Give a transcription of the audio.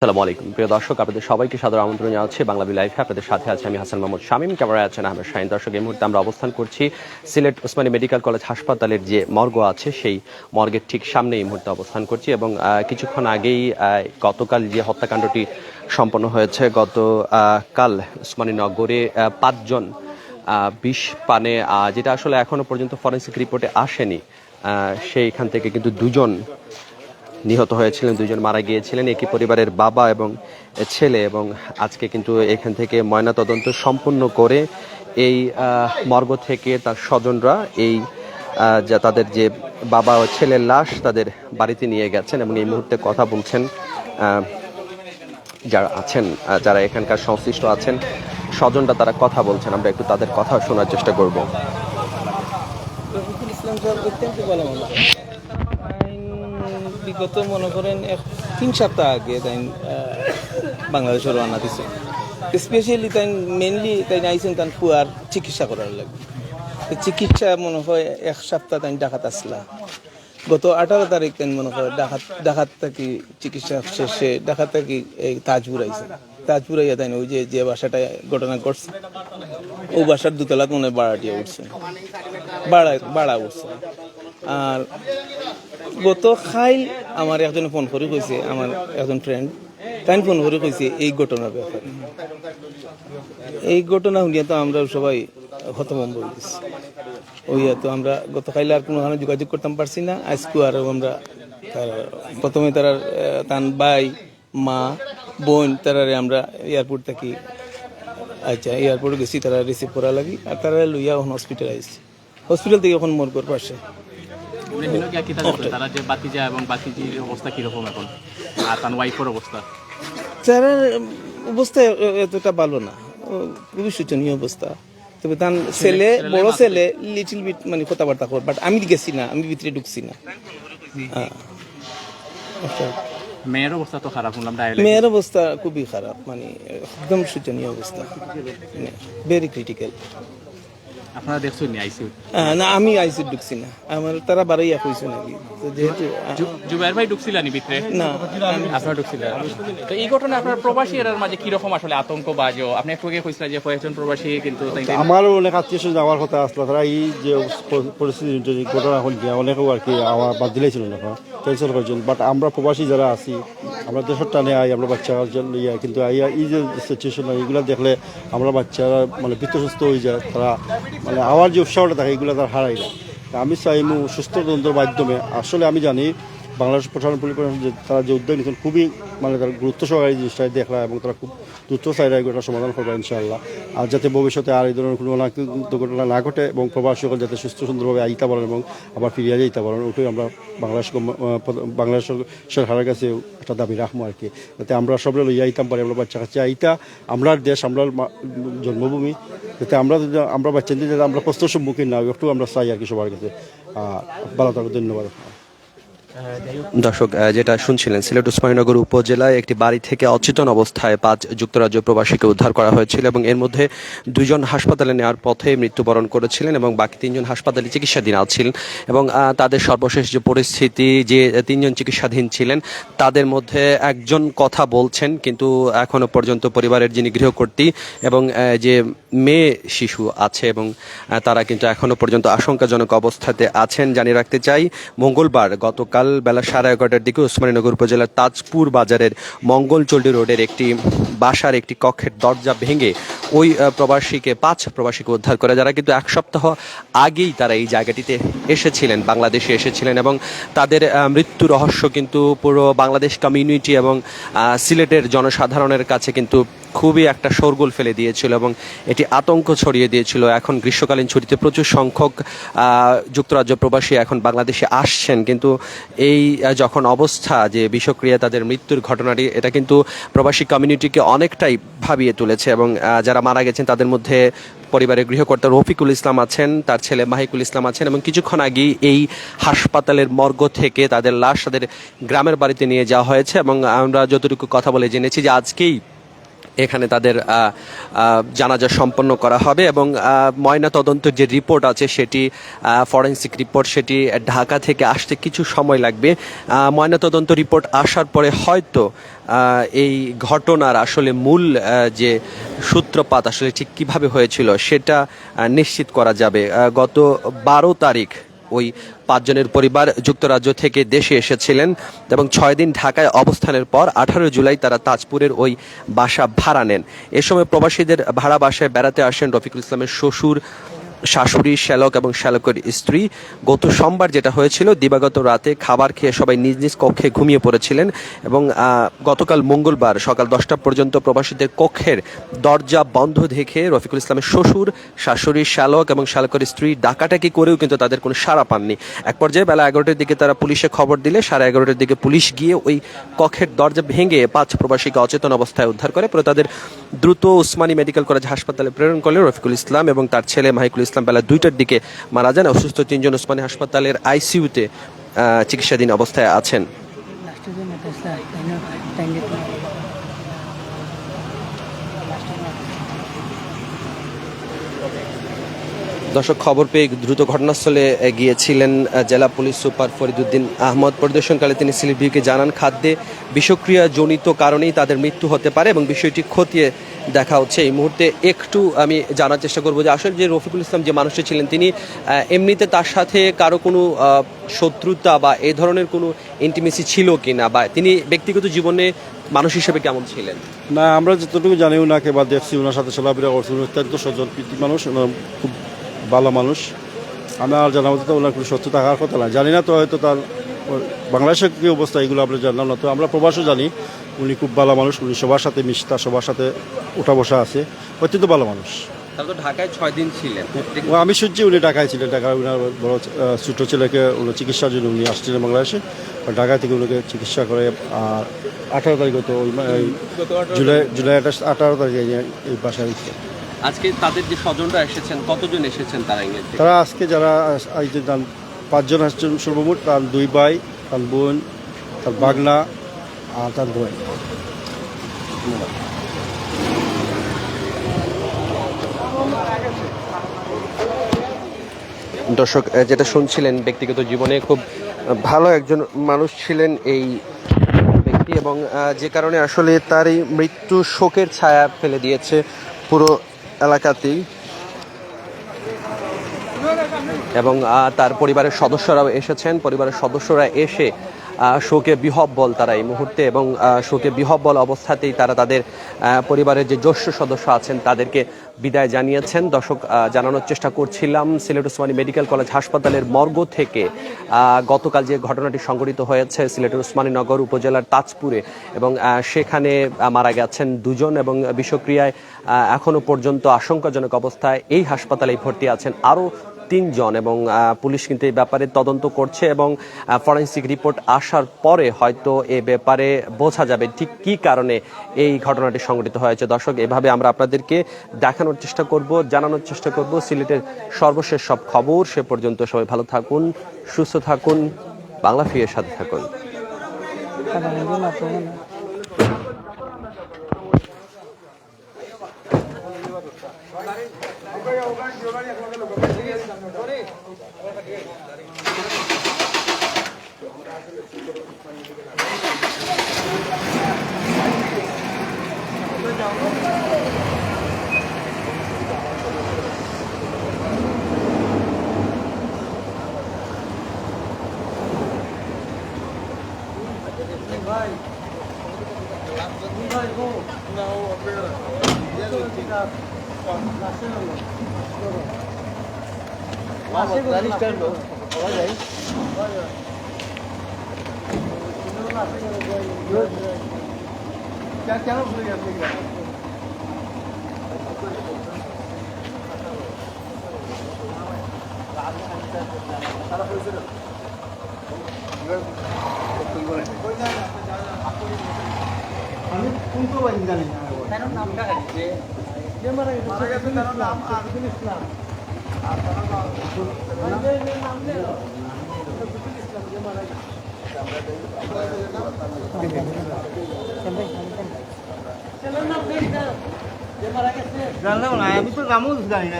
আসসালামু আলাইকুম প্রিয় দর্শক, আপনাদের সবাইকে সাদর আমন্ত্রণ জানাচ্ছি বাংলাভিউ লাইভে। আপনাদের সাথে আছে আমি হাসান মাহমুদ শামীম, ক্যামেরায় আছেন আহমেদ শাহিন। দর্শক, এই মুহূর্তে আমরা অবস্থান করছি সিলেট ওসমানী মেডিকেল কলেজ হাসপাতালের যে মর্গ আছে সেই মর্গের ঠিক সামনে এই মুহূর্তে অবস্থান করছি এবং কিছুক্ষণ আগেই গতকাল যে হত্যাকাণ্ডটি সম্পন্ন হয়েছে, গতকাল ওসমানী নগরে 5 জন বিষ পানে, যেটা আসলে এখনো পর্যন্ত ফরেন্সিক রিপোর্টে আসেনি, সেইখান থেকে কিন্তু 2 জন নিহত হয়েছিলেন, 2 জন মারা গিয়েছিলেন, একই পরিবারের বাবা এবং ছেলে। এবং আজকে কিন্তু এখান থেকে ময়নাতদন্ত সম্পূর্ণ করে এই মর্গ থেকে তার স্বজনরা এই যা তাদের যে বাবা ও ছেলের লাশ তাদের বাড়িতে নিয়ে গেছেন এবং এই মুহূর্তে কথা বলছেন যারা আছেন, যারা এখানকার সংশ্লিষ্ট আছেন, স্বজনরা তারা কথা বলছেন। আমরা একটু তাদের কথা শোনার চেষ্টা করব। বিগত মনে করেন 3 সপ্তাহ আগে তাই বাংলাদেশে রওনা দিছে। স্পেশালি তাই মেনলি তাই আইসেন তার ফুয়ার চিকিৎসা করার লাগে। চিকিৎসা মনে হয় 1 সপ্তাহ তাই ডাকাত আসলা। গত 18 তারিখ তাই মনে হয় ডাকাত থাকি চিকিৎসা শেষে ডাকাত থাকি এই তাজপুর আইসে। তাজপুর আইয়া তাই ওই যে বাসাটা ঘটনা ঘটছে ওই বাসার 2 তলা মনে বাড়াটিয়া উঠছে, বাড়া উঠছে। আর গত খাইল আমার একজন ফোন করে কইছে, আমার একজন ফ্রেন্ড তাই ফোন করে কইছে এই ঘটনার ব্যাপারে। এই ঘটনা শুনিয়া তো আমরা সবাই হতভম্ব হয়ে গেছি। ওইয়া তো আমরা গত খাইলে আর কোনো যোগাযোগ করতাম পারছি না। আজকে আরও আমরা প্রথমে তার ভাই মা বোন তারারে আমরা এয়ারপোর্ট থেকে এয়ারপোর্টে গেছি, তারা রিসিভ করা লাগি। আর তারা লইয়া এখন হসপিটাল আইসি। হসপিটাল থেকে এখন মর্গর পাশে তারা যে বাতিজা এবং বাতিজির অবস্থা কিরকম এখন, আর তার ওয়াইফের অবস্থা? তার অবস্থা এতটা ভালো না, খুবই শোচনীয় অবস্থা। তবে তার ছেলে বড় ছেলে লিটল বিট মানে কথাবার্তা কর, বাট আমি গেছি না, আমি ভিতরে ঢুকছি না। মেয়ের অবস্থা তো খারাপ শুনলাম। মেয়ের অবস্থা খুবই খারাপ, মানে একদম শোচনীয় অবস্থা, ভেরি ক্রিটিক্যাল। আপনারা দেখছেন আইসিইউ? না, আমি আইসিইউ ঢুকছি না, আমার তারা বাড়াইয়া কইছে নাকি। যেহেতু জুবাইর ভাই ঢুকছিলেন ভিতরে? না, আপনারা ঢুকছিলেন। তো এই ঘটনা আপনার প্রবাসী এর মাঝে কিরকম আসলে আতঙ্ক বাজো? আপনি একটু আগে কইছিলেন যে কয়েকজন প্রবাসী কিন্তু আমারও অনেক আত্মীয় স্বজন যাওয়ার কথা আসলো, তারা এই যে পরিস্থিতি ঘটনা হল গিয়া অনেকেও আর কি আমার বাদ দিলেছিল না, ক্যান্সেল করেছেন। বাট আমরা প্রবাসী যারা আছি, আমরা দেশের টানে আই, আমরা বাচ্চারা ইয়া, কিন্তু এই যে সিচুয়েশন এইগুলো দেখলে আমরা বাচ্চারা মানে বিত্তস্ত হয়ে যায়, তারা মানে আমার যে উৎসাহটা থাকে এগুলো তারা হারাই না। আমি চাই সুস্থ তদন্তের মাধ্যমে, আসলে আমি জানি বাংলাদেশ প্রশাসন যে তারা যে উদ্যোগ নিচ্ছেন খুবই মানে তারা গুরুত্ব সহকারে জিনিসটা দেখলা এবং তারা খুব দ্রুত চাইরা এগুলো সমাধান করবে ইনশাআল্লাহ। আর যাতে ভবিষ্যতে আর এই ধরনের কোনো দুর্ঘটনা না ঘটে এবং প্রবাসী সকল যাতে সুস্থ সুন্দরভাবে আইতে পারেন এবং আবার ফিরিয়ে যেতে পারেন, ওটাই আমরা বাংলাদেশ সরকারের কাছে একটা দাবি রাখবো আর কি, যাতে আমরা সবাই লইয়া আইতাম পারি। আমরা বাচ্চা কাছে আইতা, আমরা দেশ, আমরা জন্মভূমি, যাতে আমরা বাচ্চাদের যাতে আমরা কষ্টের সম্মুখীন না একটু আমরা চাই আর কি সবার কাছে। ভালো থাকো, ধন্যবাদ। দর্শক, যেটা শুনছিলেন, সিলেট ওসমানীনগর উপজেলায় একটি বাড়ি থেকে অচেতন অবস্থায় 5 যুক্তরাজ্য প্রবাসীকে উদ্ধার করা হয়েছিল এবং এর মধ্যে 2 জন হাসপাতালে নেওয়ার পথে মৃত্যুবরণ করেছিলেন এবং বাকি 3 জন হাসপাতালে চিকিৎসাধীন আছিলেন। এবং তাদের সর্বশেষ যে পরিস্থিতি, যে 3 জন চিকিৎসাধীন ছিলেন তাদের মধ্যে একজন কথা বলছেন, কিন্তু এখনো পর্যন্ত পরিবারের যিনি গৃহকর্ত্রী এবং যে মেয়ে শিশু আছে এবং তারা কিন্তু এখনো পর্যন্ত আশঙ্কাজনক অবস্থাতে আছেন। জানিয়ে রাখতে চাই, মঙ্গলবার গতকাল বেলা 11:30টার দিকে ওসমানীনগর উপজেলার তাজপুর বাজারের মঙ্গলচণ্ডী রোডের একটি বাসার একটি কক্ষের দরজা ভেঙে ওই 5 প্রবাসীকে উদ্ধার করে, যারা কিন্তু 1 সপ্তাহ আগেই তারা এই জায়গাটিতে এসেছিলেন, বাংলাদেশে এসেছিলেন। এবং তাদের মৃত্যু রহস্য কিন্তু পুরো বাংলাদেশ কমিউনিটি এবং সিলেটের জনসাধারণের কাছে কিন্তু খুবই একটা শোরগোল ফেলে দিয়েছিল এবং এটি আতঙ্ক ছড়িয়ে দিয়েছিল। এখন গ্রীষ্মকালীন ছুটিতে প্রচুর সংখ্যক যুক্তরাজ্য প্রবাসী এখন বাংলাদেশে আসছেন, কিন্তু এই যখন অবস্থা যে বিষক্রিয়া তাদের মৃত্যুর ঘটনাটি, এটা কিন্তু প্রবাসী কমিউনিটিকে অনেকটাই ভাবিয়ে তুলেছে। এবং যারা মারা গেছেন তাদের মধ্যে পরিবারের গৃহকর্তা রফিকুল ইসলাম আছেন, তার ছেলে মাহিকুল ইসলাম আছেন এবং কিছুক্ষণ আগেই এই হাসপাতালের মর্গ থেকে তাদের লাশ তাদের গ্রামের বাড়িতে নিয়ে যাওয়া হয়েছে। এবং আমরা যতটুকু কথা বলে জেনেছি যে আজকেই এখানে তাদের জানাজা সম্পন্ন করা হবে এবং ময়না তদন্তের যে রিপোর্ট আছে সেটি ফরেন্সিক রিপোর্ট সেটি ঢাকা থেকে আসতে কিছু সময় লাগবে। ময়না তদন্ত রিপোর্ট আসার পরে হয়তো এই ঘটনার আসলে মূল যে সূত্রপাত আসলে ঠিক কিভাবে হয়েছিল সেটা নিশ্চিত করা যাবে। গত 12 তারিখ ওই 5 জনের পরিবার যুক্তরাজ্য থেকে দেশে এসেছিলেন এবং 6 দিন ঢাকায় অবস্থানের পর 18 জুলাই তারা তাজপুরের ওই বাসা ভাড়া নেন। এ সময় প্রবাসীদের ভাড়া বাসায় বেড়াতে আসেন রফিকুল ইসলামের শ্বশুর, শাশুড়ি, শ্যালক এবং শ্যালকের স্ত্রী। গত সোমবার যেটা হয়েছিল, দিবাগত রাতে খাবার খেয়ে সবাই নিজ নিজ কক্ষে ঘুমিয়ে পড়েছিলেন এবং গতকাল মঙ্গলবার সকাল 10টা পর্যন্ত প্রবাসীদের কক্ষের দরজা বন্ধ দেখে রফিকুল ইসলামের শ্বশুর, শাশুড়ি, শ্যালক এবং শ্যালকের স্ত্রী ডাকাটাকি করেও কিন্তু তাদের কোনো সাড়া পাননি। এক পর্যায়ে বেলা 11টার দিকে তারা পুলিশে খবর দিলে 11:30টার দিকে পুলিশ গিয়ে ওই কক্ষের দরজা ভেঙে 5 প্রবাসীকে অচেতন অবস্থায় উদ্ধার করে। পরে তাদের দ্রুত ওসমানী মেডিকেল কলেজ হাসপাতালে প্রেরণ করলেন। রফিকুল ইসলাম এবং তার ছেলে মাহিকুল ইসলাম বেলা 2টার দিকে মারা যান। অসুস্থ 3 জন ওসমানী হাসপাতালের আইসিইউতে চিকিৎসাধীন অবস্থায় আছেন। দর্শক, খবর পেয়ে দ্রুত ঘটনাস্থলে গিয়েছিলেন জেলা পুলিশ সুপার ফরিদুদ্দিন আহমদ। পরিদর্শনকালে তিনি সিলেট ভিউকে জানান, খাদ্যে বিষক্রিয়া জনিত কারণেই তাদের মৃত্যু হতে পারে এবং বিষয়টি খতিয়ে দেখা হচ্ছে। এই মুহূর্তে একটু আমি জানার চেষ্টা করবো যে আসলে যে রফিকুল ইসলাম যে মানুষটি ছিলেন, তিনি এমনিতে তার সাথে কারো কোনো শত্রুতা বা এই ধরনের কোনো ইন্টিমেসি ছিল কিনা, বা তিনি ব্যক্তিগত জীবনে মানুষ হিসেবে কেমন ছিলেন? না, আমরা যতটুকু জানি ওনাকে বা দেখছি, ওনার সাথে চলাফেরা করছি, অত্যন্ত সজ্জন প্রীতি মানুষ, খুব ভালো মানুষ। আমার জানা মতো তো ওনার কোনো শত্রু থাকার কথা না, জানি না তো, হয়তো তার বাংলাদেশের কী অবস্থা এগুলো আমরা জানলাম না। তো আমরা প্রবাসও জানি উনি খুব ভালো মানুষ, উনি সবার সাথে মিশতা, সবার সাথে ওঠা বসা আছে, অত্যন্ত ভালো মানুষ। তারা তো ঢাকায় 6 দিন ছিলেন। আমি শুনছি উনি ঢাকায় ছিলেন, ঢাকায় ওনার বড় ছোটো ছেলেকে উনি চিকিৎসার জন্য উনি আসছিলেন বাংলাদেশে, ঢাকায় থেকে ওনাকে চিকিৎসা করে। আর 18 তারিখ তো জুলাই 18 তারিখে এই বাসায় উঠছে। আজকে তাদের যে স্বজনরা এসেছেন, কতজন এসেছেন তারা? তারা আজকে যারা এই যে 5 জন আসছেন সর্বমোট, তার 2 ভাই, তার বোন, তার বাগনা আর তার বোন। দর্শক, যেটা শুনছিলেন, ব্যক্তিগত জীবনে খুব ভালো একজন মানুষ ছিলেন এই ব্যক্তি এবং যে কারণে আসলে তার এই মৃত্যু শোকের ছায়া ফেলে দিয়েছে পুরো এলাকাতেই এবং তার পরিবারের সদস্যরাও এসেছেন। পরিবারের সদস্যরা এসে শোকে বিহ্বল তারা এই মুহূর্তে, এবং শোকে বিহ্বল অবস্থাতেই তারা তাদের পরিবারের যে জ্যেষ্ঠ সদস্য আছেন তাদেরকে বিদায় জানিয়েছেন। দর্শক, জানানোর চেষ্টা করছিলাম সিলেট ওসমানী মেডিকেল কলেজ হাসপাতালের মর্গ থেকে গতকাল যে ঘটনাটি সংঘটিত হয়েছে সিলেটের ওসমানীনগর উপজেলার তাজপুরে, এবং সেখানে মারা গেছেন 2 জন এবং বিষক্রিয়ায় এখনো পর্যন্ত আশঙ্কাজনক অবস্থায় এই হাসপাতালেই ভর্তি আছেন আরও 3 জন, এবং পুলিশ কিন্তু এই ব্যাপারে তদন্ত করছে এবং ফরেন্সিক রিপোর্ট আসার পরে হয়তো এ ব্যাপারে বোঝা যাবে ঠিক কী কারণে এই ঘটনাটি সংঘটিত হয়েছে। দর্শক, এভাবে আমরা আপনাদেরকে দেখানোর চেষ্টা করব, জানানোর চেষ্টা করব সিলেটের সর্বশেষ সব খবর। সে পর্যন্ত সবাই ভালো থাকুন, সুস্থ থাকুন, বাংলাভিউয়ের সাথে থাকুন। আমি কোনটো বাড়ি জানি না তার নামটা আছে যে মারা গেছে তার নাম আব্দুল ইসলাম আর তার নাম যে মারা গেছে জানলাম না, আমি তো নামও জানি না।